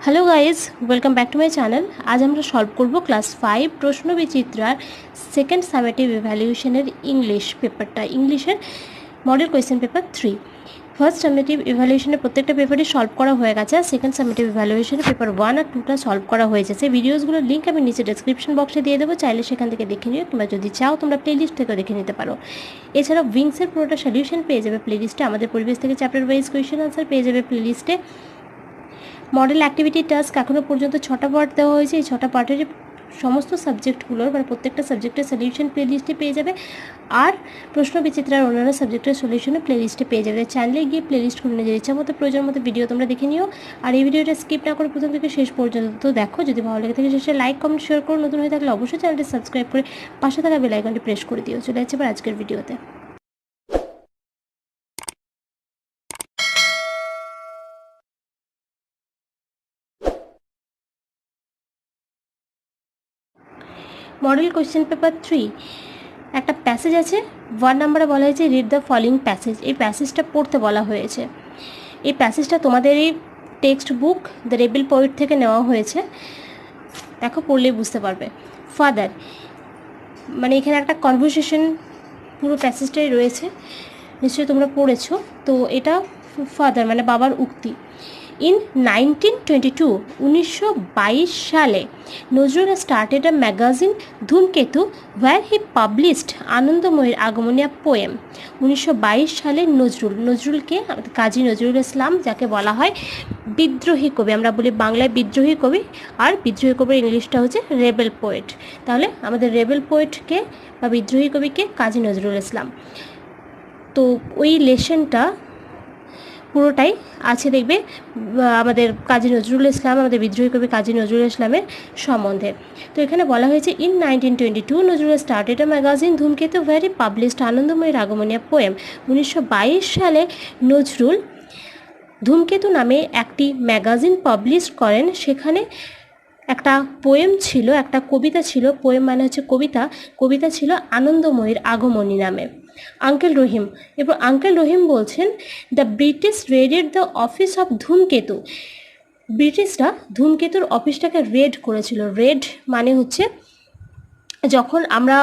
Hello guys, welcome back to my channel. আজ আমরা solve করব ক্লাস 5 প্রশ্ন বিচিত্রার সেকেন্ড সামেটিভ ইভ্যালুয়েশনের ইংলিশ পেপারটা, ইংলিশের model question paper 3। First summative ইভ্যালুয়েশনের প্রত্যেকটা পেপারই সলভ করা হয়ে গেছে, আর সেকেন্ড সামেটিভ ইভ্যালুয়েশনের পেপার 1 আর 2টা সলভ করা হয়েছে। সেই ভিডিওসগুলোর লিঙ্ক আমি নিচে ডেসক্রিপশন বক্সে দিয়ে দেবো, চাইলে সেখান থেকে দেখে নিও, কিংবা যদি চাও তোমরা প্লেলিস্ট থেকেও দেখে নিতে পারো। এছাড়া উইংসের পুরোটা সলিউশন পেয়ে যাবে প্লেলিস্টে, আমাদের পরিবেশ থেকে চ্যাপ্টার ওয়াইজ কোয়েশ্চেন আনসার পেয়ে যাবে প্লেলিস্টে। মডেল অ্যাক্টিভিটি টাস্ক এখনও পর্যন্ত 6টা পার্ট দেওয়া হয়েছে, এই 6টা পার্টের সমস্ত সাবজেক্টগুলোর মানে প্রত্যেকটা সাবজেক্টের সলিউশন প্লেলিস্টে পেয়ে যাবে, আর প্রশ্ন বিচিত্রার অন্যান্য সাবজেক্টের সলিউশনও প্লেলিস্টে পেয়ে যাবে। চ্যানেলে গিয়ে প্লেলিস্ট খুলে নিজের ইচ্ছা মতো প্রয়োজন মতো ভিডিও তোমরা দেখে নিও, আর এই ভিডিওটা স্কিপ না করে প্রথম থেকে শেষ পর্যন্ত দেখো। যদি ভালো লেগে থাকে শেষে লাইক কমেন্ট শেয়ার করো, নতুন হয়ে থাকলে অবশ্যই চ্যানেলটি সাবস্ক্রাইব করে পাশে থাকা বেল আইকনটি প্রেস করে দিও। চলে যাচ্ছে এবার আজকের ভিডিওতে। মডেল কোয়েশ্চেন পেপার 3 একটা প্যাসেজ আছে, 1 নম্বরে বলা হয়েছে রিড দ্য ফলোইং প্যাসেজ। এই প্যাসেজটা পড়তে বলা হয়েছে। এই প্যাসেজটা তোমাদের এই text book the rebel poet থেকে নেওয়া হয়েছে, দেখো পড়লেই বুঝতে পারবে। ফাদার, মানে এখানে একটা কনভারসেশন পুরো প্যাসেজটাই রয়েছে, নিশ্চয়ই তোমরা পড়েছো। তো এটা ফাদার মানে বাবার উক্তি। In 1922 সালে নজরুল স্টার্টেড আ ম্যাগাজিন ধূমকেতু where he published আনন্দময়ীর আগমনিয়া পোয়েম। 1922 সালে নজরুলকে কাজী নজরুল ইসলাম, যাকে বলা হয় বিদ্রোহী কবি, আমরা বলি বাংলায় বিদ্রোহী কবি, আর বিদ্রোহী কবির ইংলিশটা হচ্ছে রেবেল পোয়েট। তাহলে আমাদের রেবেল পোয়েটকে বা বিদ্রোহী কবিকে কাজী নজরুল ইসলাম। তো ওই লেসনটা পুরোটাই আছে দেখবে আমাদের কাজী নজরুল ইসলাম, আমাদের বিদ্রোহী কবি কাজী নজরুল ইসলামের সম্বন্ধে। তো এখানে বলা হয়েছে in 1922 Nazrul started a magazine ধূমকেতু ভেরি পাবলিশড আনন্দময়ীর আগমনিয়া পোয়েম। 1922 সালে নজরুল ধূমকেতু নামে একটি ম্যাগাজিন পাবলিশ করেন। সেখানে একটা পোয়েম ছিল, একটা কবিতা ছিল। পোয়েম মানে হচ্ছে কবিতা, কবিতা ছিল আনন্দময়ীর আগমনী নামে। আঙ্কেল রহিম, এরপর আঙ্কেল রহিম বলছেন the British raided the office of Dhumketu. ব্রিটিশরা ধূমকেতুর অফিসটাকে রেড করেছিল। রেড মানে হচ্ছে যখন আমরা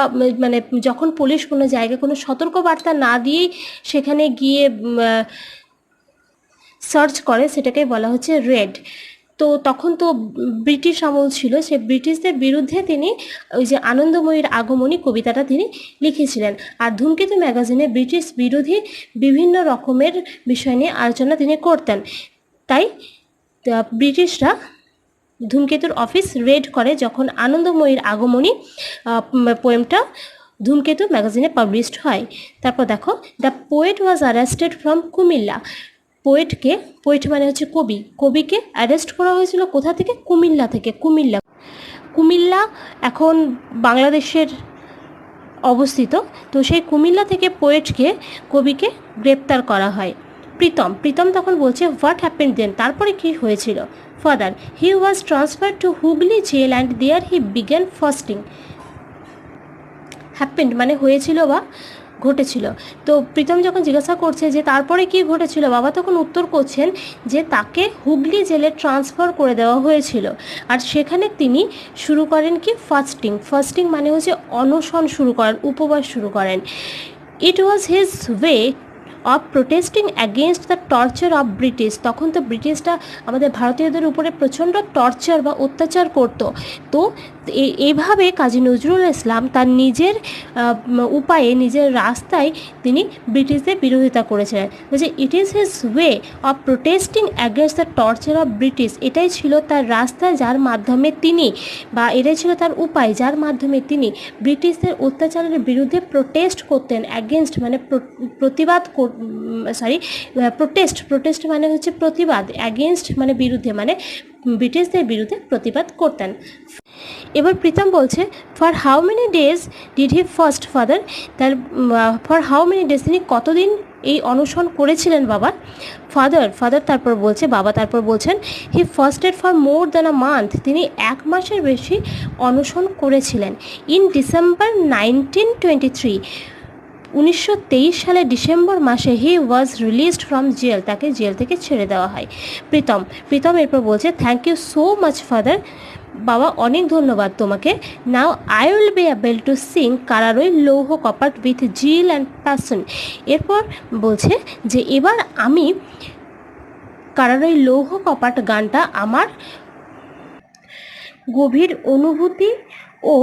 মানে যখন পুলিশ কোনো জায়গায় কোনো সতর্কবার্তা না দিয়েই সেখানে গিয়ে সার্চ করে, সেটাকে বলা হচ্ছে রেড। তো তখন তো ব্রিটিশ আমল ছিল, সে ব্রিটিশদের বিরুদ্ধে তিনি ওই যে আনন্দময়ীর আগমনী কবিতাটা তিনি লিখেছিলেন। আর ধূমকেতু ম্যাগাজিনে ব্রিটিশ বিরোধী বিভিন্ন রকমের বিষয় নিয়ে আলোচনা তিনি করতেন। তাই ব্রিটিশরা ধূমকেতুর অফিস রেড করে যখন আনন্দময়ীর আগমনী পোয়েমটা ধূমকেতু ম্যাগাজিনে পাবলিশড হয়। তারপর দেখো the poet was arrested from Comilla. Poet মানে হচ্ছে কবি, কবিকে অ্যারেস্ট করা হয়েছিল কোথা থেকে? কুমিল্লা থেকে। কুমিল্লা এখন বাংলাদেশের অবস্থিত। তো সেই কুমিল্লা থেকে কবিকে গ্রেপ্তার করা হয়। প্রীতম তখন বলছে হোয়াট হ্যাপেন্ড দেন, তারপরে কি হয়েছিল? Father, he was transferred to Hooghly jail and there he began fasting. Happened মানে হয়েছিল বা ঘটেছিল। তো প্রীতম যখন জিজ্ঞাসা করছে যে তারপরে কি ঘটেছিল, বাবা তখন উত্তর করছেন যে তাকে হুগলি জেলে ট্রান্সফার করে দেওয়া হয়েছিল, আর সেখানে তিনি শুরু করেন কি ফাস্টিং মানে হচ্ছে অনশন শুরু করেন, উপবাস শুরু করেন। It was his way of protesting against the torture of British. তখন তো ব্রিটিশরা আমাদের ভারতীয়দের উপরে প্রচণ্ড টর্চার বা অত্যাচার করতো। তো এইভাবে কাজী নজরুল ইসলাম তার নিজের উপায়ে, নিজের রাস্তায় তিনি ব্রিটিশদের বিরোধিতা করেছিলেন। বলছে it is his way of protesting against the torture of British. এটাই ছিল তার রাস্তা, যার মাধ্যমে তিনি, বা এটাই ছিল তার উপায়, যার মাধ্যমে তিনি ব্রিটিশদের অত্যাচারের বিরুদ্ধে প্রোটেস্ট করতেন। অ্যাগেনস্ট মানে প্রতিবাদ, প্রোটেস্ট মানে হচ্ছে প্রতিবাদ, অ্যাগেনস্ট মানে বিরুদ্ধে, মানে ব্রিটিশদের বিরুদ্ধে প্রতিবাদ করতেন। এবার প্রীতম বলছে for how many days did he fast father. তার ফর হাউ মেনি ডেজ তিনি কতদিন এই অনশন করেছিলেন বাবা? ফাদার তারপর বলছে, বাবা তারপর বলছেন he fasted for more than a month. তিনি 1 মাসের বেশি অনশন করেছিলেন। ইন ডিসেম্বর 1923 1923 সালে ডিসেম্বর মাসে he was released from jail, তাকে জেল থেকে ছেড়ে দেওয়া হয়। প্রীতম এরপর বলছে thank you so much father, বাবা অনেক ধন্যবাদ তোমাকে। Now I will be able to sing কারারই লৌহ কপাট উইথ জিল অ্যান্ড প্যাশন। এরপর বলছে যে এবার আমি কারারই লৌহ কপাট গানটা আমার গভীর অনুভূতি ও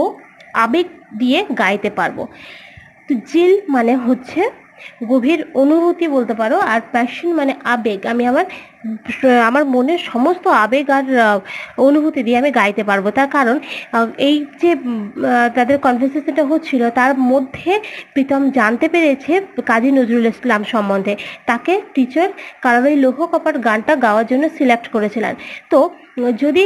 আবেগ দিয়ে গাইতে পারবো। তো জিল মানে হচ্ছে গভীর অনুভূতি বলতে পারো, আর প্যাশন মানে আবেগ। আমি আমার মনের সমস্ত আবেগ আর অনুভূতি দিয়ে আমি গাইতে পারবো। তার কারণ এই যে তাদের কনভারসেশনটা হচ্ছিল তার মধ্যে প্রীতম জানতে পেরেছে কাজী নজরুল ইসলাম সম্বন্ধে। তাকে টিচার কারারই লৌহ কপাট গানটা গাওয়ার জন্য সিলেক্ট করেছিলেন। তো যদি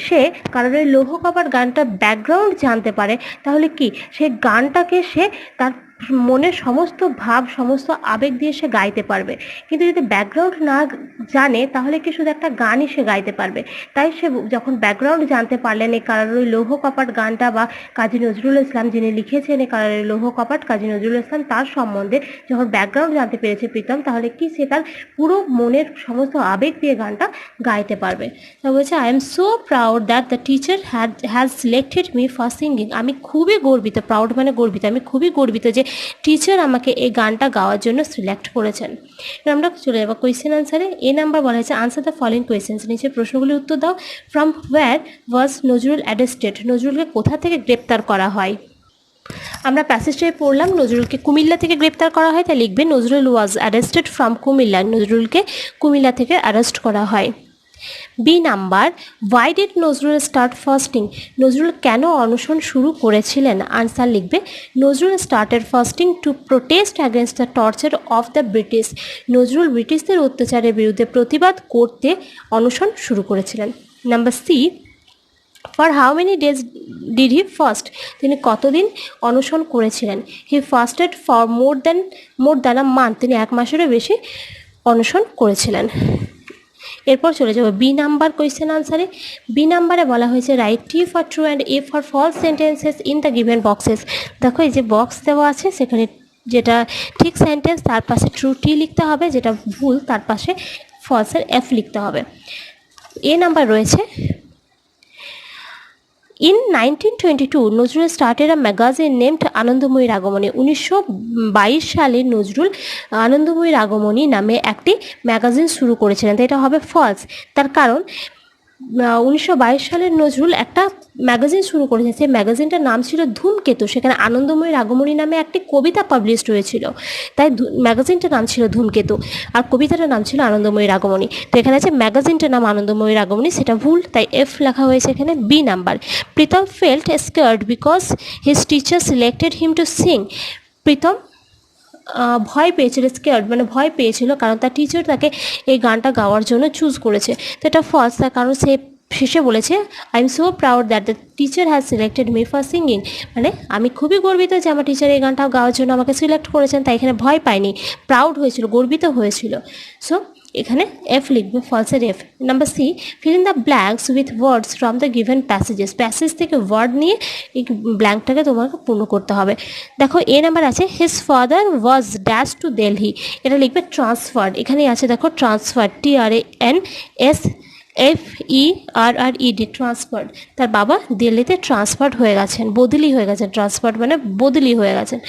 সে কারারই লৌহ কপাট গানটা ব্যাকগ্রাউন্ড জানতে পারে তাহলে কি সে গানটাকে সে তার মনের সমস্ত ভাব সমস্ত আবেগ দিয়ে সে গাইতে পারবে। কিন্তু যদি ব্যাকগ্রাউন্ড না জানে তাহলে কি শুধু একটা গানই সে গাইতে পারবে। তাই সে যখন ব্যাকগ্রাউন্ড জানতে পারলেন এই কারারই লৌহ কপাট গানটা বা কাজী নজরুল ইসলাম যিনি লিখেছেন এই কারারই লৌহ কপাট কাজী নজরুল ইসলাম তার সম্বন্ধে যখন ব্যাকগ্রাউন্ড জানতে পেরেছে প্রীতম, তাহলে কি সে তার পুরো মনের সমস্ত আবেগ দিয়ে গানটা গাইতে পারবে। তা বলছে I am so proud that the teacher has selected me for singing. আমি খুবই গর্বিত, প্রাউড মানে গর্বিত, আমি খুবই গর্বিত যে টিচার আমাকে এই গানটা গাওয়ার জন্য সিলেক্ট করেছেন। এবার আমরা চলে যাবো কোয়েশ্চেন আনসারে। এ নাম্বার বলা হয়েছে আনসার দ্য ফলোইং কোয়েশ্চেন্স, নিচে প্রশ্নগুলির উত্তর দাও। From where was Nazrul arrested, নজরুলকে কোথা থেকে গ্রেপ্তার করা হয়? আমরা প্যাসেজটায় পড়লাম নজরুলকে কুমিল্লা থেকে গ্রেপ্তার করা হয়, তাই লিখবে Nazrul was arrested from Comilla, নজরুলকে কুমিল্লা থেকে অ্যারেস্ট করা হয়। B number why did Nazrul start fasting, Nazrul কেন অনশন শুরু করেছিলেন? আনসার লিখবে Nazrul started fasting to protest against the torture of the British, Nazrul ব্রিটিশদের অত্যাচারের বিরুদ্ধে প্রতিবাদ করতে অনশন শুরু করেছিলেন। Number C for how many days did he fast, তিনি কতদিন অনশন করেছিলেন? He fasted for more than a month, তিনি 1 মাসেরও বেশি অনশন করেছিলেন। এরপর চলে যাবো বি নাম্বার কোয়েশ্চেন আনসারে। বি নাম্বারে বলা হয়েছে write T for true and F for false sentences in the given boxes. দেখো এই যে বক্স দেওয়া আছে সেখানে যেটা ঠিক সেন্টেন্স তার পাশে ট্রু টি লিখতে হবে, যেটা ভুল তার পাশে ফলসের এফ লিখতে হবে। এ নাম্বার রয়েছে In 1922, Nazrul started a magazine named আনন্দময়ীর আগমনী, 1922 সালে নজরুল আনন্দময়ীর আগমনী নামে একটি ম্যাগাজিন শুরু করেছিলেন। তো এটা হবে ফলস, তার কারণ 1922 সালে নজরুল একটা ম্যাগাজিন শুরু করেছেন, সেই ম্যাগাজিনটার নাম ছিল ধূমকেতু, সেখানে আনন্দময়ীর আগমনী নামে একটি কবিতা পাবলিশড হয়েছিল, তাই ম্যাগাজিনটার নাম ছিল ধূমকেতু আর কবিতাটার নাম ছিল আনন্দময়ীর আগমনী। তো এখানে আছে ম্যাগাজিনটার নাম আনন্দময়ীর আগমনী, সেটা ভুল, তাই এফ লেখা হয়েছে এখানে। B number Pritam felt scared because his teacher selected him to sing, Pritam ভয় পেয়েছিল, স্কেয়ার্ড মানে ভয় পেয়েছিল কারণ তার টিচার তাকে এই গানটা গাওয়ার জন্য চুজ করেছে। তো এটা ফলস, তার কারণ সে শেষে বলেছে I am so proud that the teacher has selected me for singing, মানে আমি খুবই গর্বিত যে আমার টিচার এই গানটা গাওয়ার জন্য আমাকে সিলেক্ট করেছেন, তাই এখানে ভয় পাইনি, প্রাউড হয়েছিল, গর্বিত হয়েছিল। সো এখানে এফ লিখবে, ফলসের F. Number C fill in the blanks with words from the given passages, passage থেকে ওয়ার্ড নিয়ে এই ব্ল্যাঙ্কটাকে তোমাকে পূর্ণ করতে হবে। দেখো এ নাম্বার আছে his father was dash to Delhi, এটা লিখবে ট্রান্সফার্ড, এখানে আছে দেখো ট্রান্সফার্ড TRANSFERRED ট্রান্সফার্ড, তার বাবা দিল্লিতে ট্রান্সফার্ড হয়ে গেছেন, বদলি হয়ে গেছেন, ট্রান্সফার্ড মানে বদলি হয়ে গেছেন।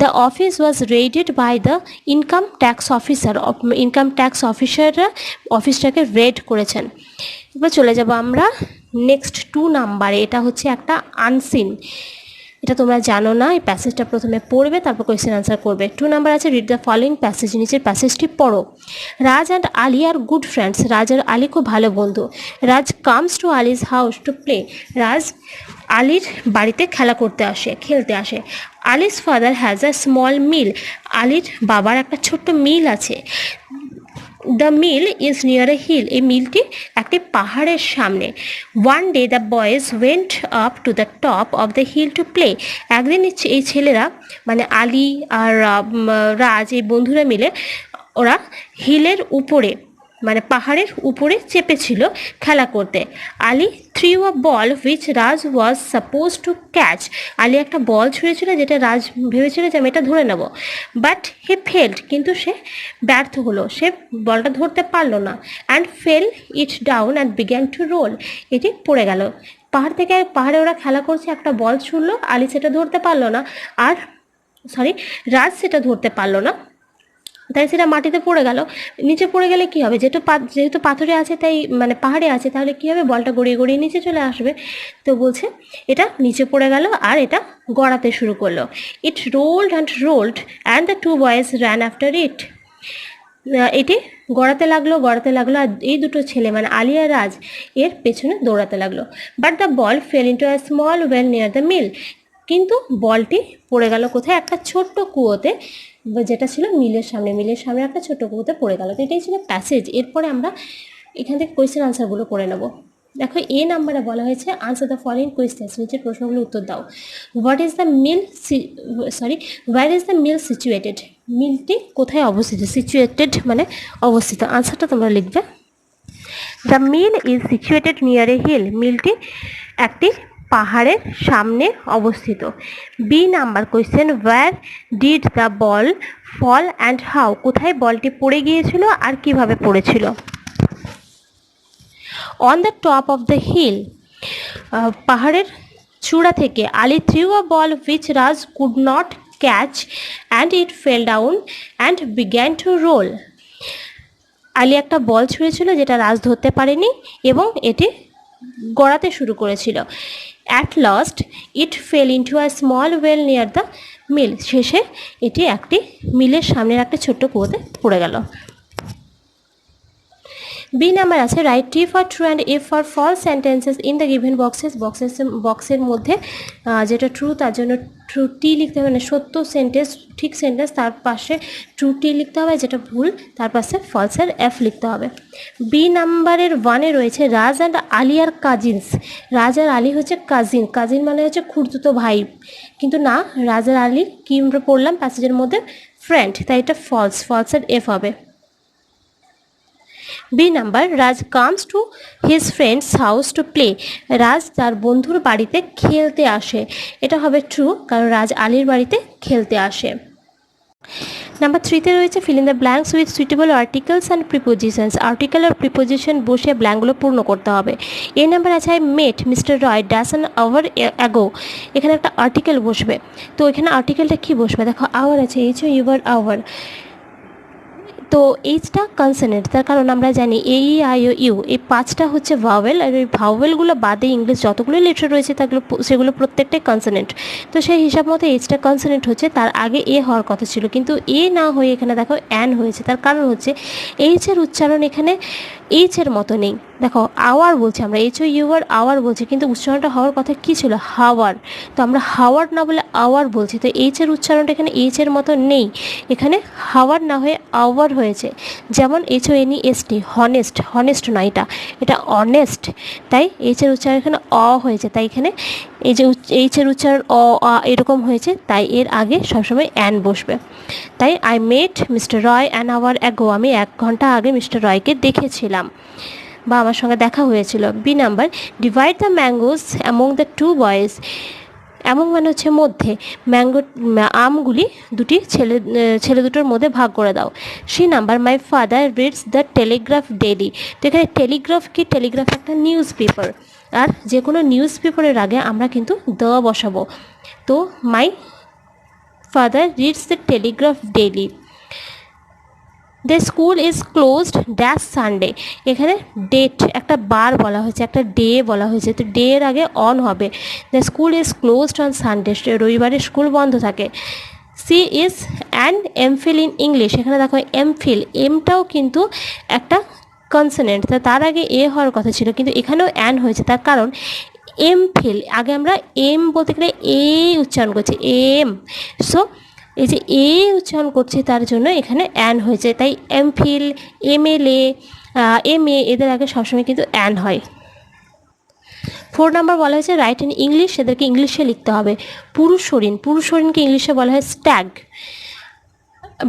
The office was raided by the income tax officer, income tax অফিসাররা অফিসটাকে রেড করেছেন। এবার চলে যাব আমরা নেক্সট 2 নাম্বারে, এটা হচ্ছে একটা আনসিন, এটা তোমরা জানো না, এই প্যাসেজটা প্রথমে পড়বে তারপর কোয়েশ্চেন আনসার করবে। 2 নাম্বার আছে রিড দ্য ফলোইং প্যাসেজ, নিচের প্যাসেজটি পড়ো। Raj and Ali are good friends, Raj আর আলী খুব ভালো বন্ধু। Raj comes to Ali's house to play, Raj আলীর বাড়িতে খেলতে আসে। Ali's father has a small mill, আলীর বাবার একটা ছোট্ট মিল আছে। The mill is near a hill, এই মিলটি একটি পাহাড়ের সামনে। One day the boys went up to the top of the hill to play, একদিন এই ছেলেরা মানে আলী আর রাজ এই বন্ধুরা মিলে ওরা হিলের উপরে মানে পাহাড়ের উপরে চেপেছিল খেলা করতে। Ali threw a ball which Raj was suppose to catch. Ali একটা বল ছুঁড়েছিল যেটা রাজ ভেবেছিল যে আমি এটা ধরে নেব, বাট হি ফেল্ড, কিন্তু সে ব্যর্থ হলো, সে বলটা ধরতে পারলো না। And fell it down and began to roll, এটি পড়ে গেল। পাহাড়ে ওরা খেলা করছে, একটা বল ছুড়লো, আলী সেটা ধরতে পারলো না, আর রাজ সেটা ধরতে পারলো না, তাই সেটা মাটিতে পড়ে গেল। নিচে পড়ে গেলে কি হবে, যেহেতু পাথরে আছে, তাই মানে পাহাড়ে আছে, তাহলে কি হবে, বলটা গড়িয়ে গড়িয়ে নিচে চলে আসবে। তো বলছে এটা নিচে পড়ে গেল আর এটা গড়াতে শুরু করলো। It rolled and the two boys ran after it. এটি গড়াতে লাগলো আর এই দুটো ছেলে মানে আলী আর রাজ এর পেছনে দৌড়াতে লাগলো। But the ball fell into a small well near the mill. কিন্তু বলটি পড়ে গেল কোথায়, একটা ছোট্ট কুয়োতে, যেটা ছিল মিলের সামনে একটা ছোট্ট কুয়োতে পড়ে গেল। তো এটাই ছিল প্যাসেজ। এরপরে আমরা এখান থেকে কোয়েশ্চেন আনসারগুলো করে নেব। দেখো এ নাম্বারে বলা হয়েছে আনসার দ্য ফলোইং কোয়েশ্চেন্স, নিচের প্রশ্নগুলো উত্তর দাও। What is the mill where is the mill situated. মিলটি কোথায় অবস্থিত, সিচুয়েটেড মানে অবস্থিত। আনসারটা তোমরা লিখবে। The mill is situated near a hill. মিলটি একটি পাহাড়ের সামনে অবস্থিত। B number question, where did the ball fall and how. কোথায় বলটি পড়ে গিয়েছিল আর কিভাবে পড়েছিল। On the top of the hill, পাহাড়ের চূড়া থেকে Ali threw a ball which Raj could not catch and it fell down and began to roll. Ali একটা বল ছুঁড়েছিল যেটা রাজ ধরতে পারেনি এবং এটি গড়াতে শুরু করেছিল। At last it fell into a small well near the mill. শেষে এটি একটি মিলের সামনের একটা ছোট্ট কুয়োতে পড়ে গেল। বি নাম্বার আছে write T for true and F for false sentences in the given বক্সের মধ্যে যেটা ট্রু তার জন্য ট্রু টি লিখতে হবে, মানে সত্য সেন্টেন্স ঠিক সেন্টেন্স তার পাশে ট্রু টি লিখতে হবে, যেটা ভুল তার পাশে ফলসের এফ লিখতে হবে। বি নাম্বারের 1-এ রয়েছে রাজ অ্যান্ড আলী আর কাজিনস। রাজ আর আলী হচ্ছে কাজিন মানে হচ্ছে খুড়তুতো ভাই, কিন্তু না, রাজ আর আলী কি আমরা পড়লাম প্যাসেজের মধ্যে ফ্রেন্ড, তাই এটা ফলসের এফ হবে। B number Raj comes to his friend's house to play. Raj তার বন্ধুর বাড়িতে খেলতে আসে, এটা হবে ট্রু, কারণ রাজ আলীর বাড়িতে খেলতে আসে। নাম্বার 3-তে রয়েছে fill in the blanks with suitable articles and prepositions. Article আর প্রিপোজিশন বসে ব্ল্যাঙ্কগুলো পূর্ণ করতে হবে। এই নাম্বার আছে I met mister Roy dash an hour ago. এখানে একটা আর্টিকেল বসবে, তো এখানে আর্টিকেলটা কি বসবে, দেখো আওয়ার আছে, এইচ ও ইউর আওয়ার, তো এইচটা কনসোনেন্ট, তার কারণ আমরা জানি এ ই আই ও ইউ এই 5টা হচ্ছে ভাওয়েল, আর ওই ভাওয়েলগুলো বাদে ইংলিশ যতগুলো লেটার রয়েছে সেগুলো প্রত্যেকটাই কনসোনেন্ট। তো সেই হিসাব মতো এইচটা কনসোনেন্ট হচ্ছে, তার আগে এ হওয়ার কথা ছিল, কিন্তু এ না হয়ে এখানে দেখো অ্যান হয়েছে। তার কারণ হচ্ছে এইচের উচ্চারণ এখানে এইচের মতো নেই। দেখো আওয়ার বলছি আমরা, এইচ ও ইউর আওয়ার বলছি, কিন্তু উচ্চারণটা হওয়ার কথা কী ছিল, হাওয়ার, তো আমরা হাওয়ার না বলে আওয়ার বলছি, তো এইচের উচ্চারণটা এখানে এইচের মতো নেই, এখানে হাওয়ার না হয়ে আওয়ার হয়েছে। যেমন HONEST, হনেস্ট নয়, এটা অনেস্ট, তাই এইচের উচ্চারণ এখানে অ হয়েছে, তাই এখানে এই যে এইচের উচ্চারণ অ আ এরকম হয়েছে, তাই এর আগে সবসময় অ্যান বসবে। তাই I met mister Roy an hour ago, আমি 1 ঘন্টা আগে মিস্টার রয়কে দেখেছিলাম বা আমার সঙ্গে দেখা হয়েছিল। B number divide the mangoes among the 2 boys. এমন মানে হচ্ছে মধ্যে, আমগুলি ছেলে দুটোর মধ্যে ভাগ করে দাও। C number my father reads the Telegraph daily. তো এখানে টেলিগ্রাফ কি, টেলিগ্রাফ একটা নিউজ পেপার, আর যে কোনো নিউজ পেপারের আগে আমরা কিন্তু দ্য বসাবো। তো মাই father reads the Telegraph daily. The school is closed dash Sunday. এখানে ডেট একটা বার বলা হয়েছে, একটা ডে বলা হয়েছে, তো ডে এর আগে অন হবে। The school is closed on Sunday, রবিবারে স্কুল বন্ধ থাকে। She is an MPhil in English. এখানে দেখো এমফিল, এমটাও কিন্তু একটা কনসোনেন্ট, তার আগে এ হওয়ার কথা ছিল, কিন্তু এখানেও অ্যান হয়েছে, তার কারণ এমফিল আগে আমরা এম বলতে গেলে এ উচ্চারণ করছি, এম, সো এই যে এ উচ্চারণ করছি তার জন্য এখানে অ্যান হয়েছে, তাই এমফিল, MLA, MA এদের আগে সবসময় কিন্তু অ্যান হয়। 4 নাম্বার বলা হয়েছে রাইট ইন ইংলিশ, এদেরকে ইংলিশে লিখতে হবে। পুরুষ হরিণকে ইংলিশে বলা হয় স্ট্যাগ।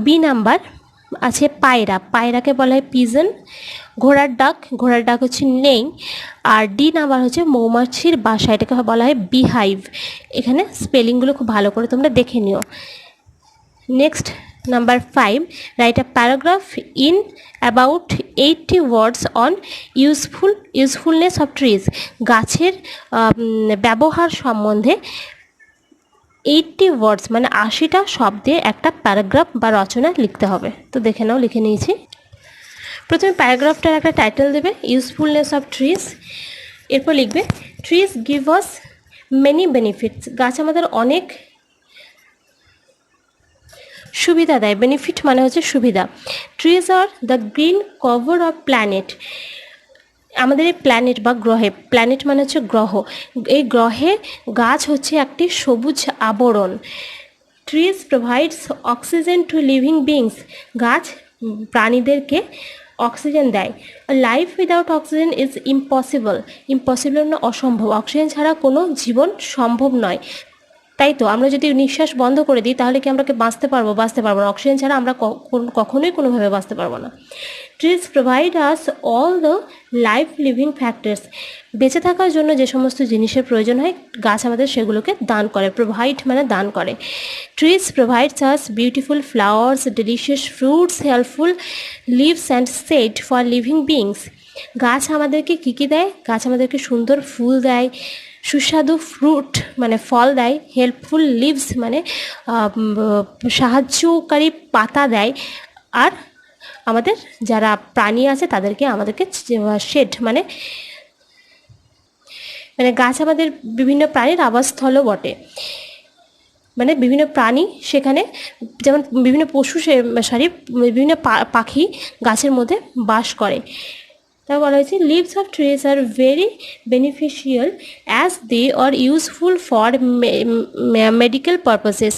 বি নাম্বার আছে পায়রা, পায়রাকে বলা হয় পিজন। ঘোড়ার ডাক হচ্ছে নেই। আর ডি নাম্বার হচ্ছে মৌমাছির বাসা, এটাকে বলা হয় বিহাইভ। এখানে স্পেলিংগুলো খুব ভালো করে তোমরা দেখে নিও। Next number 5, write a paragraph in about 80 words on usefulness of trees. গাছের ব্যবহার সম্বন্ধে 80 ওয়ার্ডস মানে 80টা শব্দে একটা প্যারাগ্রাফ বা রচনা লিখতে হবে। তো দেখে নাও, লিখে নিয়েছি। প্রথমে প্যারাগ্রাফটার একটা টাইটেল দেবে, ইউজফুলনেস অফ ট্রিজ। এরপর লিখবে trees give us many benefits. গাছ আমাদের অনেক সুবিধা দেয়। বেনিফিট মানে হচ্ছে সুবিধা। Trees are the green cover of planet. আমাদের এই প্ল্যানেট বা গ্রহে, প্ল্যানেট মানে হচ্ছে গ্রহ, এই গ্রহে গাছ হচ্ছে একটি সবুজ আবরণ। Trees provides oxygen to living beings. গাছ প্রাণীদেরকে অক্সিজেন দেয়। Life without oxygen is impossible. Impossible না অসম্ভব, অক্সিজেন ছাড়া কোনো জীবন সম্ভব নয়। তাই তো আমরা যদি নিঃশ্বাস বন্ধ করে দিই তাহলে কি আমরা বাঁচতে পারবো? বাঁচতে পারবো না। অক্সিজেন ছাড়া আমরা কখনোই কোনোভাবে বাঁচতে পারবো না। Trees provide us all the life living factors. বেঁচে থাকার জন্য যে সমস্ত জিনিসের প্রয়োজন হয় গাছ আমাদের সেগুলোকে দান করে। প্রোভাইড মানে দান করে। Trees provides us beautiful flowers, delicious fruits, helpful leaves and shade for living beings. গাছ আমাদেরকে কী কী দেয়? গাছ আমাদেরকে সুন্দর ফুল দেয়, সুস্বাদু ফ্রুট মানে ফল দেয়, হেল্পফুল লিভস মানে সাহায্যকারী পাতা দেয়, আর আমাদের যারা প্রাণী আছে তাদেরকে আমাদেরকে শেড মানে গাছ আমাদের বিভিন্ন প্রাণীর আবাসস্থলও বটে। মানে বিভিন্ন প্রাণী সেখানে, যেমন বিভিন্ন পশু বিভিন্ন পাখি গাছের মধ্যে বাস করে। তা বলা হয়েছে leaves of trees are very beneficial as they are useful for medical purposes.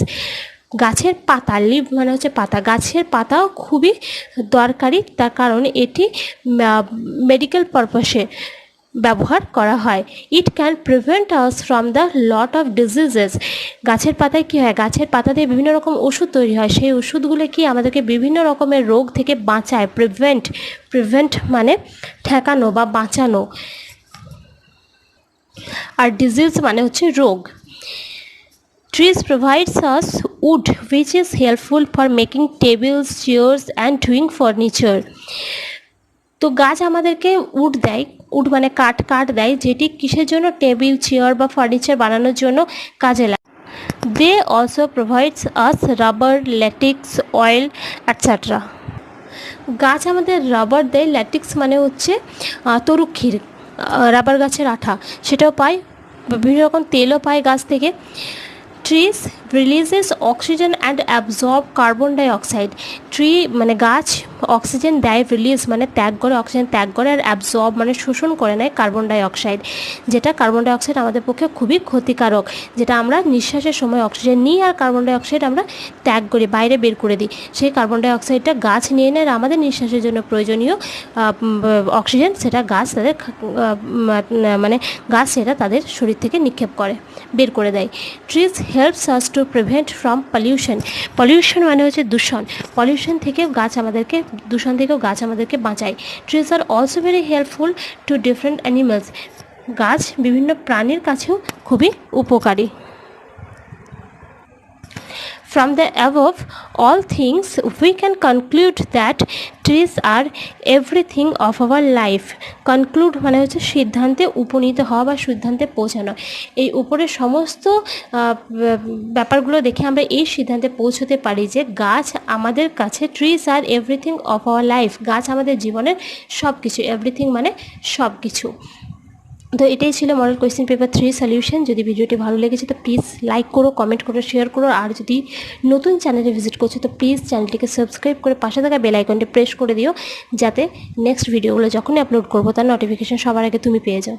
গাছের পাতা, লিভ মানে হচ্ছে পাতা, গাছের পাতাও খুবই দরকারি, তার কারণ এটি মেডিকেল পারপাসে ব্যবহার করা হয়। It can prevent us from the lot of diseases. গাছের পাতায় কী হয়? গাছের পাতা দিয়ে বিভিন্ন রকম ওষুধ তৈরি হয়, সেই ওষুধগুলো কি আমাদেরকে বিভিন্ন রকমের রোগ থেকে বাঁচায়। প্রিভেন্ট মানে ঠেকানো বা বাঁচানো, আর ডিজিজ মানে হচ্ছে রোগ। Trees provides us wood which is helpful for making tables, chairs and doing furniture. তো গাছ আমাদেরকে উড দেয়, উড মানে কাঠ দেয়, যেটি কিসের জন্য? টেবিল, চেয়ার বা ফার্নিচার বানানোর জন্য কাজে লাগে। They also provides us rubber, latex, oil etcetera. গাছ আমাদের রাবার দেয়, ল্যাটিক্স মানে হচ্ছে তরুক্ষীর, রাবার গাছের আঠা, সেটাও পাই, বিভিন্ন রকম তেলও পায় গাছ থেকে। Trees releases oxygen and absorb carbon dioxide. Tree মানে গাছ অক্সিজেন দেয়, রিলিজ মানে ত্যাগ করে, অক্সিজেন ত্যাগ করে, আর অ্যাবজর্ব মানে শোষণ করে নেয় কার্বন ডাইঅক্সাইড, যেটা কার্বন ডাইঅক্সাইড আমাদের পক্ষে খুবই ক্ষতিকারক, যেটা আমরা নিঃশ্বাসের সময় অক্সিজেন নিই আর কার্বন ডাইঅক্সাইড আমরা ত্যাগ করি, বাইরে বের করে দিই। সেই কার্বন ডাইঅক্সাইডটা গাছ নিয়ে নেয়, আর আমাদের নিঃশ্বাসের জন্য প্রয়োজনীয় অক্সিজেন সেটা গাছ তাদের গাছ সেটা তাদের শরীর থেকে নিক্ষেপ করে, বের করে দেয়। Trees helps us to prevent from pollution. Pollution মানে হচ্ছে দূষণ, দূষণ থেকেও গাছ আমাদেরকে বাঁচায়। Trees are also very helpful two different animals. গাছ বিভিন্ন প্রাণীর কাছেও খুবই উপকারী। From the above all things, we can conclude that trees are everything of our life. Conclude মানে হচ্ছে সিদ্ধান্তে উপনীত হওয়া বা সিদ্ধান্তে পৌঁছানো। এই উপরের সমস্ত ব্যাপারগুলো দেখে আমরা এই সিদ্ধান্তে পৌঁছতে পারি যে গাছ আমাদের কাছে, trees are everything of our life, গাছ আমাদের জীবনের সব কিছু, এভরিথিং মানে সব কিছু। তো এটাই ছিল মডেল কোয়েশ্চেন পেপার 3 সলিউশন। যদি ভিডিওটি ভালো লেগেছে তো প্লিজ লাইক করো, কমেন্ট করো, শেয়ার করো, আর যদি নতুন চ্যানেলে ভিজিট করছো তো প্লিজ চ্যানেলটিকে সাবস্ক্রাইব করে পাশে থাকা বেল আইকনটি প্রেস করে দিও, যাতে নেক্সট ভিডিওগুলো যখনই আপলোড করবো তার নোটিফিকেশন সবার আগে তুমি পেয়ে যাও।